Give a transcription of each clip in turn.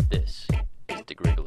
This is Dick Wrigley.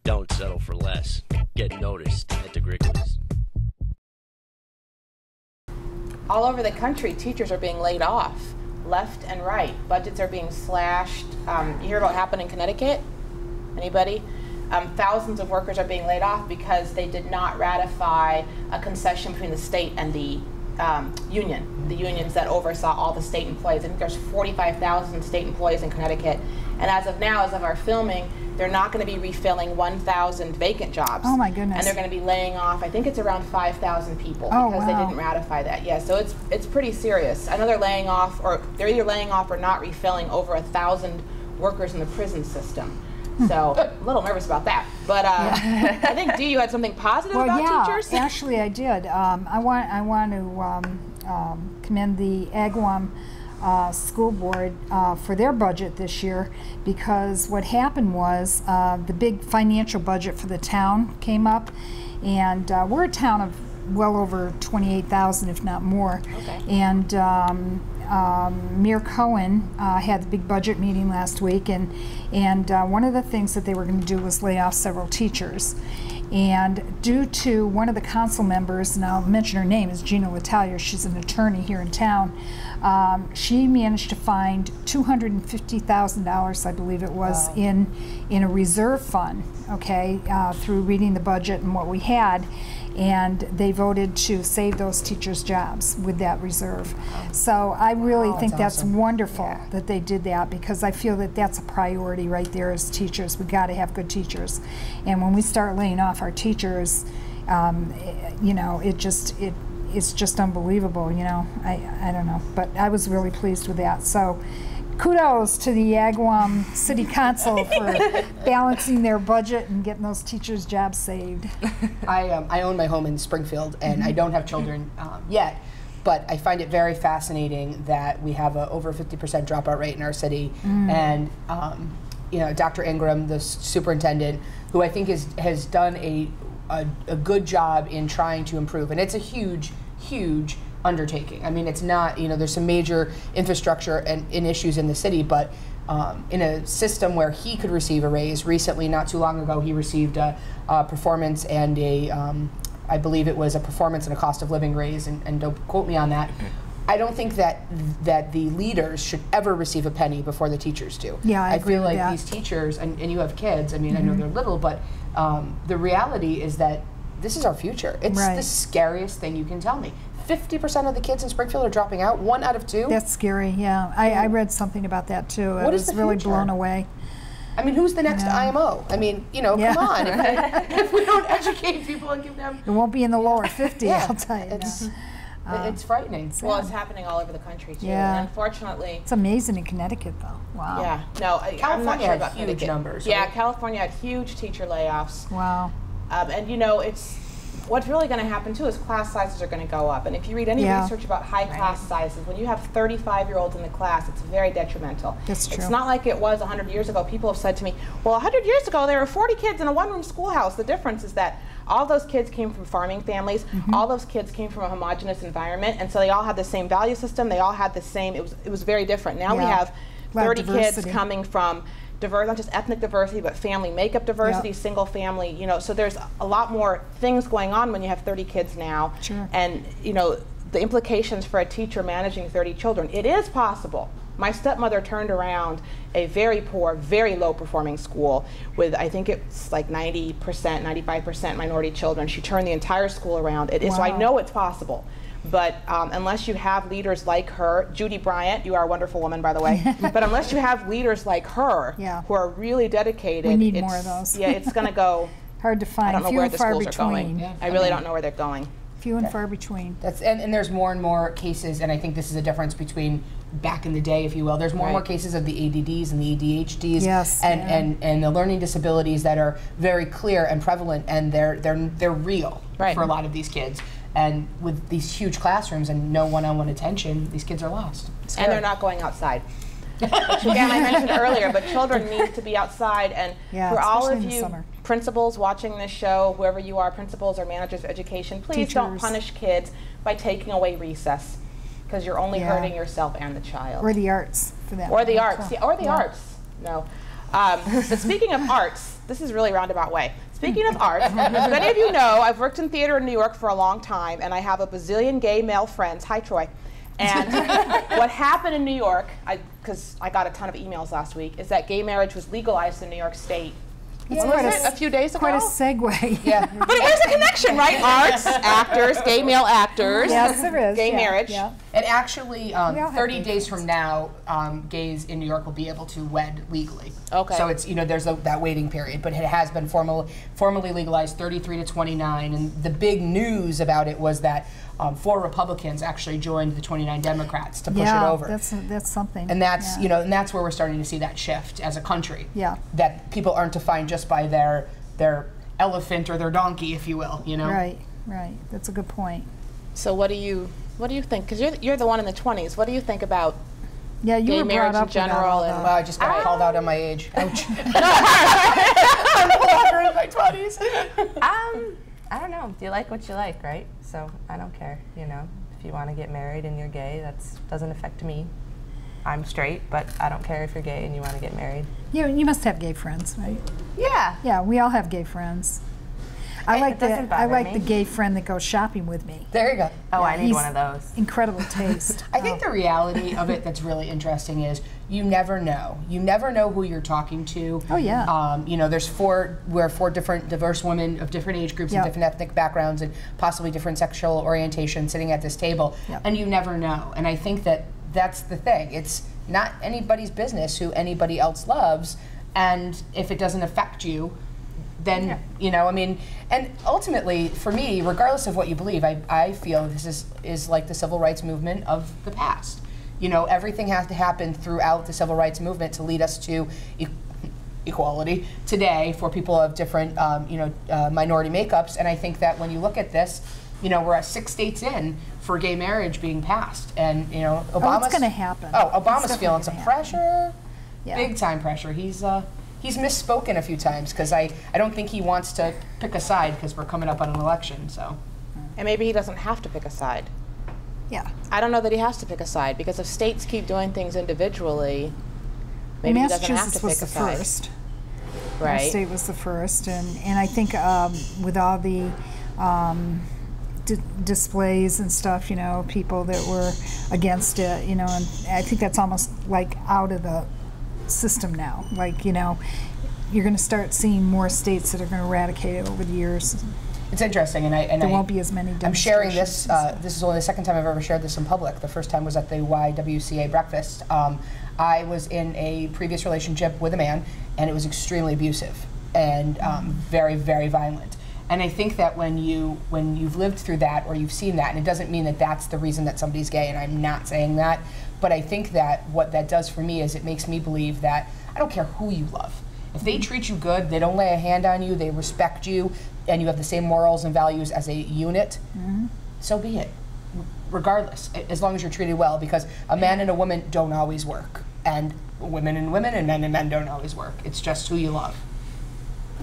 Don't settle for less. Get noticed at Dick Wrigley's. All over the country, teachers are being laid off, left and right. Budgets are being slashed. You hear about what happened in Connecticut? Anybody? Thousands of workers are being laid off because they did not ratify a concession between the state and the union, the unions that oversaw all the state employees. I think there's 45,000 state employees in Connecticut. And as of now, as of our filming, they're not going to be refilling 1,000 vacant jobs. Oh my goodness. And they're going to be laying off, I think it's around 5,000 people because they didn't ratify that. Yeah, so it's pretty serious. I know they're laying off, or they're either laying off or not refilling over 1,000 workers in the prison system. So a little nervous about that. But I think, Dee, you had something positive about teachers? Actually I did. I want to commend the Agawam school board for their budget this year, because what happened was the big financial budget for the town came up, and we're a town of well over 28,000, if not more. Okay. And Mayor Cohen had the big budget meeting last week, and one of the things that they were going to do was lay off several teachers. And due to one of the council members, and I'll mention her name, is Gina Latalier, she's an attorney here in town, she managed to find $250,000, I believe it was, in a reserve fund, okay, through reading the budget and what we had. And they voted to save those teachers' jobs with that reserve. So I really think that's awesome. Wonderful that they did that, because I feel that that's a priority right there as teachers. We got to have good teachers. And when we start laying off our teachers, you know, it's just unbelievable, you know. I don't know, but I was really pleased with that. So kudos to the Agawam City Council for balancing their budget and getting those teachers' jobs saved. I own my home in Springfield, and I don't have children yet, but I find it very fascinating that we have a over 50% dropout rate in our city, and you know, Dr. Ingram, the superintendent, who I think has done a good job in trying to improve, and it's a huge undertaking. I mean, it's not, you know, there's some major infrastructure and issues in the city, but in a system where he could receive a raise, recently, not too long ago, he received a performance and I believe it was a performance and a cost of living raise, and don't quote me on that. I don't think that the leaders should ever receive a penny before the teachers do. Yeah, I agree feel like with that. These teachers, and you have kids, I mean, I know they're little, but the reality is that this is our future. It's the scariest thing you can tell me. 50% of the kids in Springfield are dropping out, 1 out of 2. That's scary, yeah. I read something about that too. I was really blown away. I mean, who's the next IMO? I mean, you know, come on. If we don't educate people and give them... It won't be in the lower 50, I'll tell you. It's frightening. Well, it's happening all over the country too. Yeah. And unfortunately, it's amazing in Connecticut, though. Wow. Yeah. No, California I'm not sure had huge numbers. Yeah, right? California had huge teacher layoffs. Wow. And you know, what's really going to happen too is class sizes are going to go up. And if you read any research about high class sizes, when you have 35-year-olds in the class, it's very detrimental. That's true. It's not like it was 100 years ago. People have said to me, well, 100 years ago there were 40 kids in a one-room schoolhouse. The difference is that all those kids came from farming families. All those kids came from a homogenous environment, and so they all had the same value system. They all had the same. It was very different. Now we have 30 kids coming from diverse, not just ethnic diversity, but family makeup diversity, single family, you know, so there's a lot more things going on when you have 30 kids now. Sure. And, you know, the implications for a teacher managing 30 children. It is possible. My stepmother turned around a very poor, very low performing school with, I think it's like 90%, 95% minority children. She turned the entire school around. It is, so I know it's possible. But unless you have leaders like her, Judy Bryant, you are a wonderful woman, by the way, but unless you have leaders like her who are really dedicated, we need more of those. Yeah, it's going to go hard to find. I don't know where the schools are going. Yeah. I really don't know where they're going. Few and far between. And there's more and more cases, and I think this is a difference between back in the day, if you will. There's more and more cases of the ADDs and the ADHDs and the learning disabilities that are very clear and prevalent, and they're real for a lot of these kids. And with these huge classrooms and no one-on-one attention, these kids are lost. And they're not going outside. Which again, I mentioned earlier, but children need to be outside. And for all of you principals watching this show, whoever you are, principals or managers of education, please don't punish kids by taking away recess, because you're only hurting yourself and the child. Or the arts, for that. Or the arts, or the arts. No. But speaking of arts, this is really a roundabout way. Speaking of arts, as many of you know, I've worked in theater in New York for a long time, and I have a bazillion gay male friends. Hi, Troy. And what happened in New York, because I got a ton of emails last week, is that gay marriage was legalized in New York State. When was it? A few days ago? Quite a segue. Yeah. But there's a connection, right? Arts, actors, gay male actors. Yes, there is. Gay marriage. Yeah. And actually, 30 days from now, gays in New York will be able to wed legally. Okay. So it's, there's that waiting period, but it has been formally legalized 33 to 29. And the big news about it was that 4 Republicans actually joined the 29 Democrats to push it over. That's something. And that's and that's where we're starting to see that shift as a country. Yeah. That people aren't defined just by their elephant or their donkey, if you will. Right. That's a good point. So what do you think? Because you're the one in the 20s. What do you think about you gay were marriage brought up in general? and Wow, I just got called out on my age. Ouch. I'm no longer in my 20s. I don't know. You like what you like, right? So I don't care. If you want to get married and you're gay, that doesn't affect me. I'm straight, but I don't care if you're gay and you want to get married. You must have gay friends, right? Yeah. Yeah, we all have gay friends. I like the gay friend that goes shopping with me. There you go. Oh, I need one of those. Incredible taste. I think the reality of it that's really interesting is you never know. You never know who you're talking to. Oh yeah. There's four different diverse women of different age groups and different ethnic backgrounds and possibly different sexual orientation sitting at this table, and you never know. And I think that that's the thing. It's not anybody's business who anybody else loves, and if it doesn't affect you, then and ultimately for me, regardless of what you believe, I feel this is like the civil rights movement of the past. Everything has to happen throughout the civil rights movement to lead us to equality today for people of different minority makeups. And I think that when you look at this, we're at 6 states in for gay marriage being passed, and Obama's it's going to happen. Obama's feeling some pressure, Yeah. big time pressure. He's misspoken a few times because I don't think he wants to pick a side because we're coming up on an election. So, And maybe he doesn't have to pick a side. Yeah. I don't know that he has to pick a side, because if states keep doing things individually, maybe he doesn't have to pick a side. Massachusetts was the first. Right. Our state was the first, and I think with all the displays and stuff, people that were against it, and I think that's almost like out of the system now. Like, you're going to start seeing more states that are going to eradicate it over the years. it's interesting, and there won't be as many I'm sharing this. demonstrations. This is only the second time I've ever shared this in public. The first time was at the YWCA breakfast. I was in a previous relationship with a man, and it was extremely abusive and very, very violent. And I think that when you've lived through that or you've seen that, and it doesn't mean that that's the reason that somebody's gay, and I'm not saying that, but I think that what that does for me is it makes me believe that I don't care who you love. If they treat you good, they don't lay a hand on you, they respect you, and you have the same morals and values as a unit, so be it. Regardless, as long as you're treated well, because a man and a woman don't always work, and women and women and men don't always work. It's just who you love.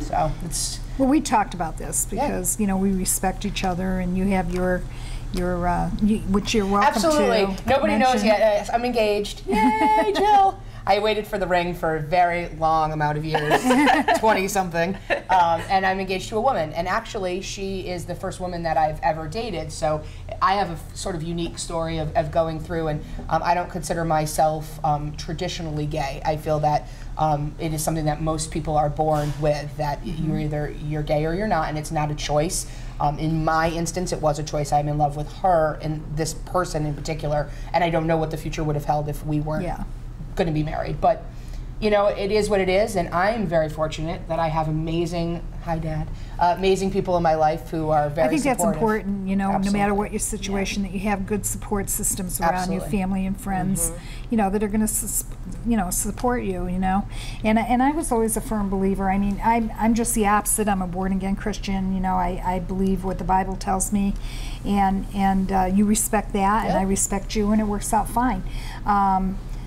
So it's. Well, we talked about this because we respect each other, and you have your which you're welcome to. Absolutely. Nobody knows yet. I'm engaged. Yay, Jill. I waited for the ring for a very long amount of years, 20-something, and I'm engaged to a woman. And actually, she is the first woman that I've ever dated. So I have a sort of unique story of going through, and I don't consider myself traditionally gay. I feel that it is something that most people are born with, that you're gay or you're not, and it's not a choice. In my instance, it was a choice. I'm in love with her and this person in particular, and I don't know what the future would have held if we weren't going to be married. But it is what it is, and I'm very fortunate that I have amazing Hi, Dad. Amazing people in my life who are very I think that's supportive. important, you know, no Absolutely. matter what your situation, that you have good support systems around Absolutely. you, family and friends, you know, that are going to, you know, support you, you know. And I was always a firm believer. I mean, I'm just the opposite. I'm a born-again Christian, you know. I believe what the Bible tells me, and you respect that, and I respect you, and it works out fine.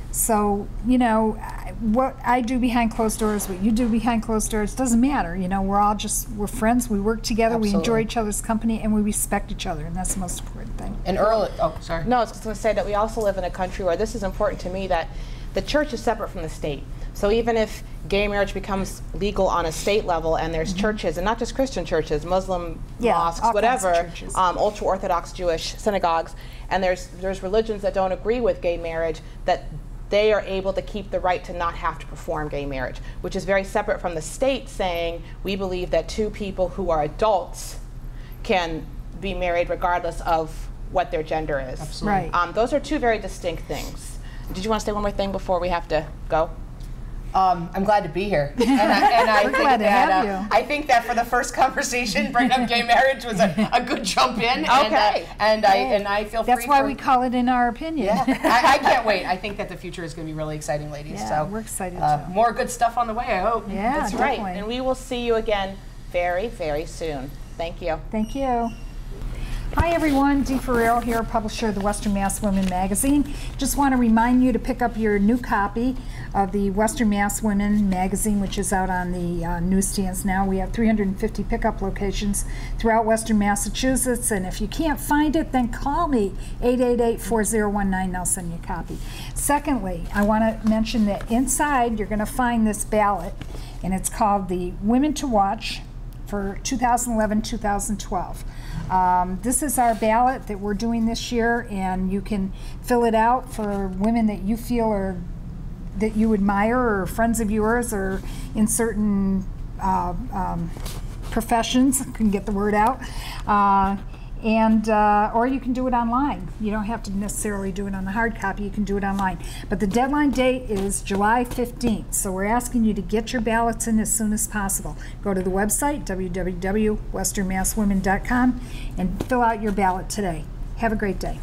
So, you know, what I do behind closed doors, what you do behind closed doors, doesn't matter. You know, we're friends, we work together, we enjoy Absolutely. each other's company, and we respect each other, and that's the most important thing. And early, oh, sorry. No, I was just going to say that we also live in a country where this is important to me, that the church is separate from the state. So even if gay marriage becomes legal on a state level, and there's churches, and not just Christian churches, Muslim mosques, all kinds of whatever, churches. ultra-Orthodox Jewish synagogues, and there's religions that don't agree with gay marriage, that they are able to keep the right to not have to perform gay marriage, which is very separate from the state saying, we believe that two people who are adults can be married regardless of what their gender is. Absolutely. Right. Those are two very distinct things. Did you want to say one more thing before we have to go? I'm glad to be here, and I We're think glad to that have you. I think that for the first conversation, bringing up gay marriage was a good jump in. Okay. And I feel free. That's why for, we call it in our opinion. Yeah, I can't wait. I think that the future is going to be really exciting, ladies. Yeah, so we're excited too. More good stuff on the way, I hope. Yeah, That's definitely. right. And we will see you again very, very soon. Thank you. Thank you. Hi everyone, Dee Ferrero here, publisher of the Western Mass Women magazine. Just want to remind you to pick up your new copy of the Western Mass Women magazine, which is out on the newsstands now. We have 350 pickup locations throughout Western Massachusetts, and if you can't find it, then call me, 888-4019, and I'll send you a copy. Secondly, I want to mention that inside you're going to find this ballot, and it's called the Women to Watch for 2011-2012. This is our ballot that we're doing this year, and you can fill it out for women that you feel are that you admire, or friends of yours, or in certain professions, can get the word out, or you can do it online. You don't have to necessarily do it on the hard copy, you can do it online. But the deadline date is July 15th, so we're asking you to get your ballots in as soon as possible. Go to the website, www.westernmasswomen.com, and fill out your ballot today. Have a great day.